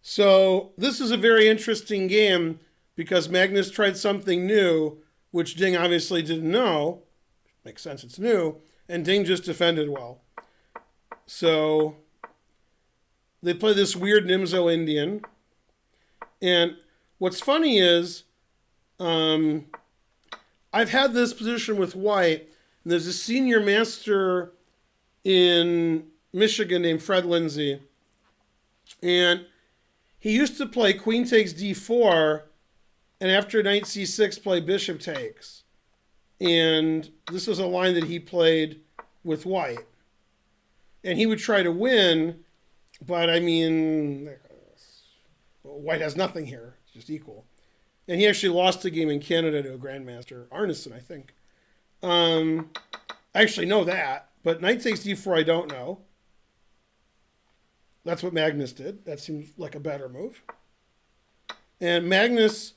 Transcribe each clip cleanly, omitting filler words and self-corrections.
So this is a very interesting game because Magnus tried something new, which Ding obviously didn't know. Makes sense, it's new. And Ding just defended well. So they play this weird Nimzo Indian. And what's funny is I've had this position with white. And there's a senior master in Michigan named Fred Lindsay. And he used to play queen takes d4, and after knight c6, play bishop takes. And this was a line that he played with white. And he would try to win, but I mean, white has nothing here. It's just equal. And he actually lost a game in Canada to a grandmaster, Arneson, I think. I actually know that, but knight takes d4 I don't know. That's what Magnus did. That seems like a better move. And Magnus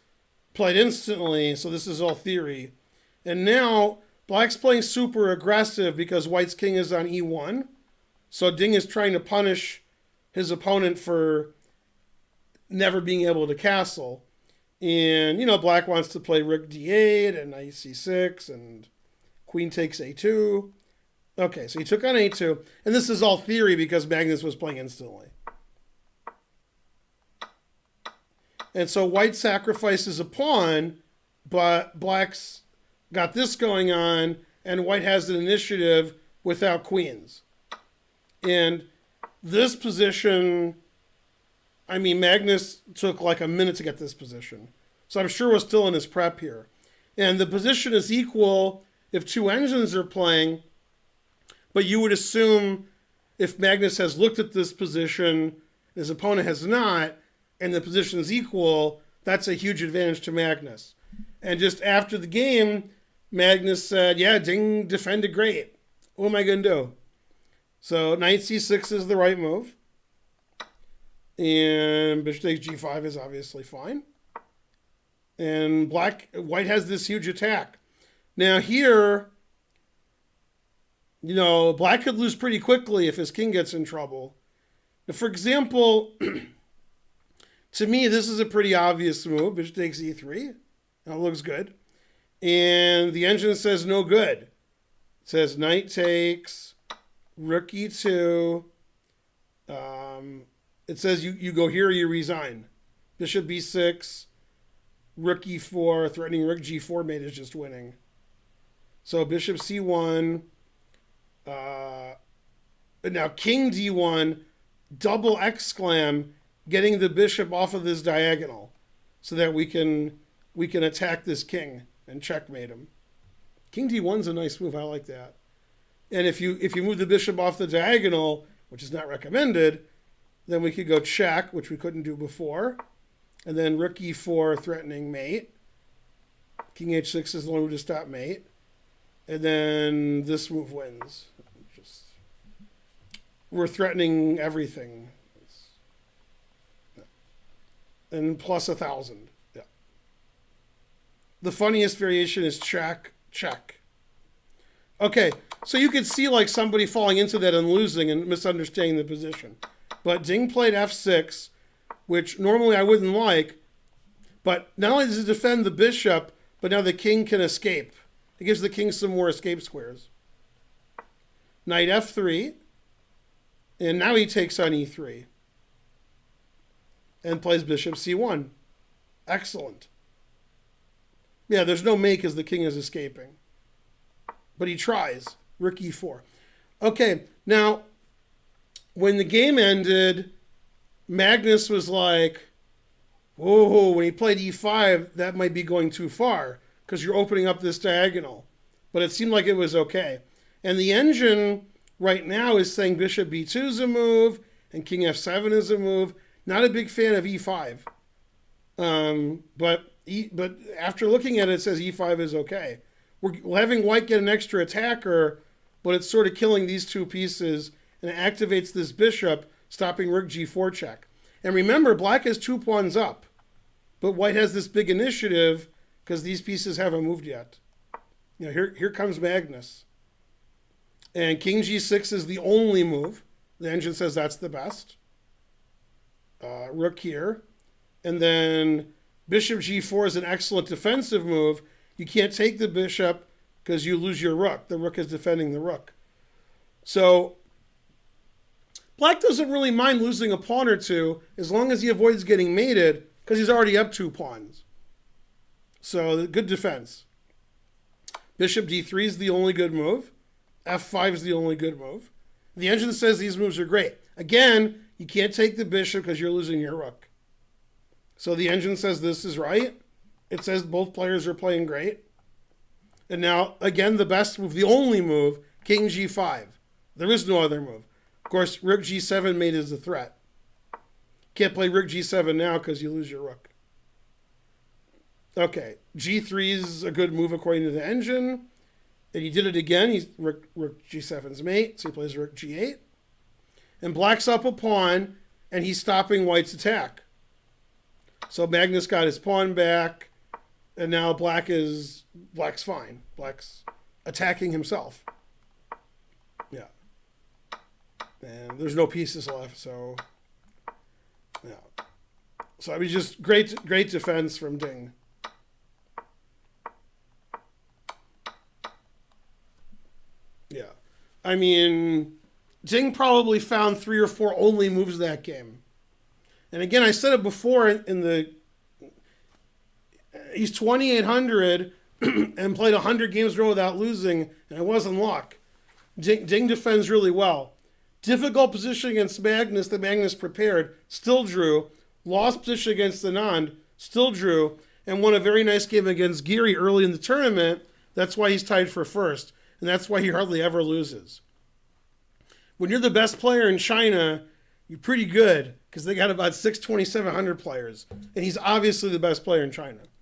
played instantly, so this is all theory. And now black's playing super aggressive because white's king is on e1. So Ding is trying to punish his opponent for never being able to castle. And, black wants to play rook d8 and knight c6 and queen takes a2. Okay, so he took on a2. And this is all theory because Magnus was playing instantly. And so white sacrifices a pawn, but black's got this going on, and white has an initiative without queens. And this position, I mean, Magnus took like a minute to get this position. So I'm sure we're still in his prep here. And the position is equal if two engines are playing, but you would assume if Magnus has looked at this position, his opponent has not, and the position is equal, that's a huge advantage to Magnus. And just after the game, Magnus said, yeah, Ding defended great. What am I going to do? So knight c6 is the right move. And bishop takes g5 is obviously fine. And white has this huge attack. Now here, black could lose pretty quickly if his king gets in trouble. Now, for example, to me, this is a pretty obvious move. Bishop takes e3. That looks good. And the engine says no good. It says knight takes, rook e2. It says you go here or you resign. Bishop b6, rook e4, threatening rook g4 mate is just winning. So bishop c1. Now king d1, double exclam, getting the bishop off of this diagonal so that we can attack this king and checkmate him. King d1's a nice move. I like that. And if you move the bishop off the diagonal, which is not recommended, then we could go check, which we couldn't do before. And then rook e4 threatening mate. King h6 is the one who to stop mate. And then this move wins. We're threatening everything. And plus 1,000. Yeah. The funniest variation is check, check. Okay, so you could see like somebody falling into that and losing and misunderstanding the position. But Ding played f6, which normally I wouldn't like. But not only does it defend the bishop, but now the king can escape. It gives the king some more escape squares. Knight f3. And now he takes on e3. And plays bishop c1. Excellent. Yeah, there's no mate because the king is escaping. But he tries. Rook e4. Okay, now, when the game ended, Magnus was like, whoa, when he played e5, that might be going too far because you're opening up this diagonal. But it seemed like it was okay. And the engine right now is saying bishop b2 is a move and king f7 is a move. Not a big fan of e5. But after looking at it, it says e5 is okay. We're having white get an extra attacker, but it's sort of killing these two pieces, and it activates this bishop, stopping rook g4 check. And remember, black has 2 pawns up, but white has this big initiative because these pieces haven't moved yet. Here comes Magnus. And king g6 is the only move. The engine says that's the best. rook here. And then bishop g4 is an excellent defensive move. You can't take the bishop because you lose your rook. The rook is defending the rook. So black doesn't really mind losing a pawn or two as long as he avoids getting mated because he's already up 2 pawns. So good defense. Bishop d3 is the only good move. f5 is the only good move. The engine says these moves are great. Again, you can't take the bishop because you're losing your rook. So the engine says this is right. It says both players are playing great. And now, again, the best move, the only move, king g5. There is no other move. Of course, rook g7 mate is a threat. Can't play rook g7 now because you lose your rook. Okay, g3 is a good move according to the engine. And he did it again. He's rook g7's mate, so he plays rook g8. And black's up a pawn, and he's stopping white's attack. So Magnus got his pawn back, and now black's fine. Black's attacking himself. Yeah. And there's no pieces left, so yeah. So I mean, just great defense from Ding. Yeah. I mean, Ding probably found 3 or 4 only moves that game. And again, I said it before in the... He's 2,800 and played 100 games in a row without losing, and it wasn't luck. Ding defends really well. Difficult position against Magnus that Magnus prepared, still drew. Lost position against Anand, still drew. And won a very nice game against Giri early in the tournament. That's why he's tied for first. And that's why he hardly ever loses. When you're the best player in China, you're pretty good because they got about 2,700 players. And he's obviously the best player in China.